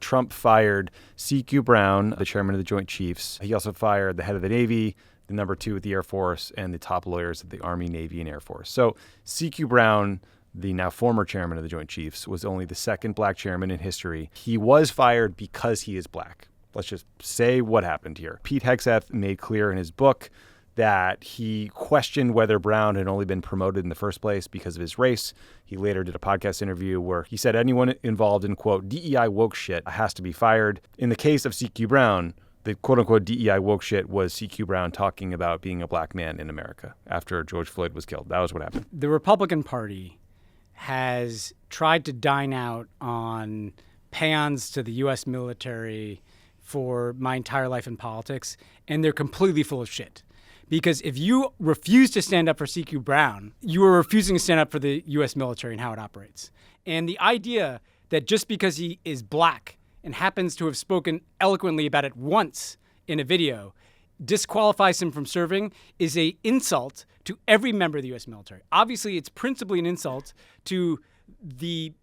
Trump fired C.Q. Brown, the chairman of the Joint Chiefs. He also fired the head of the Navy, the number 2 at the Air Force, and the top lawyers at the Army, Navy, and Air Force. So C.Q. Brown, the now former chairman of the Joint Chiefs, was only the second black chairman in history. He was fired because he is black. Let's just say what happened here. Pete Hegseth made clear in his book that he questioned whether Brown had only been promoted in the first place because of his race. He later did a podcast interview where he said anyone involved in, quote, DEI woke shit has to be fired. In the case of C.Q. Brown, the quote-unquote DEI woke shit was C.Q. Brown talking about being a black man in America after George Floyd was killed. That was what happened. The Republican Party has tried to dine out on paeans to the U.S. military for my entire life in politics, and they're completely full of shit. Because if you refuse to stand up for C.Q. Brown, you are refusing to stand up for the U.S. military and how it operates. And the idea that just because he is black and happens to have spoken eloquently about it once in a video disqualifies him from serving is an insult to every member of the U.S. military. Obviously, it's principally an insult to the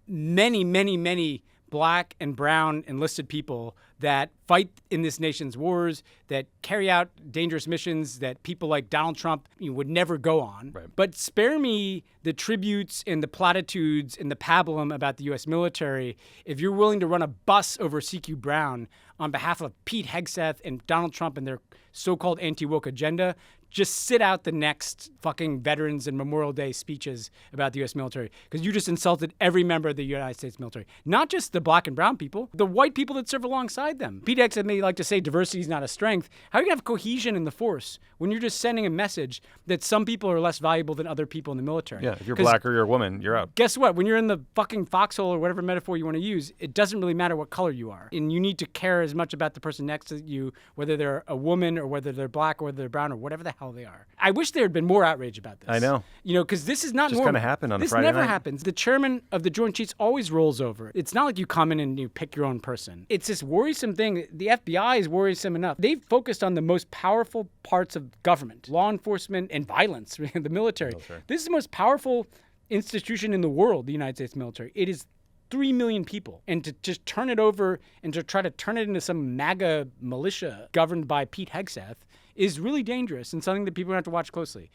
many, many, many black and brown enlisted people that fight in this nation's wars, that carry out dangerous missions that people like Donald Trump would never go on. Right. But spare me the tributes and the platitudes and the pablum about the U.S. military if you're willing to run a bus over C.Q. Brown on behalf of Pete Hegseth and Donald Trump and their so-called anti-woke agenda. Just sit out the next fucking Veterans and Memorial Day speeches about the U.S. military because you just insulted every member of the United States military. Not just the black and brown people, the white people that serve alongside them. Pete Hegseth may like to say diversity is not a strength. How are you going to have cohesion in the force when you're just sending a message that some people are less valuable than other people in the military? Yeah, if you're black or you're a woman, you're out. Guess what? When you're in the fucking foxhole or whatever metaphor you want to use, it doesn't really matter what color you are. And you need to care as much about the person next to you, whether they're a woman or whether they're black or whether they're brown or whatever the hell they are. I wish there had been more outrage about this. I know. Because this is not Just normal. kind of happened on a This Friday never night. happens. The chairman of the Joint Chiefs always rolls over. It's not like you come in and you pick your own person. It's this worrisome thing. The FBI is worrisome enough. They've focused on the most powerful parts of government, law enforcement and violence, the military. This is the most powerful institution in the world, the United States military. It is 3 million people. And to just turn it over and to try to turn it into some MAGA militia governed by Pete Hegseth is really dangerous and something that people have to watch closely.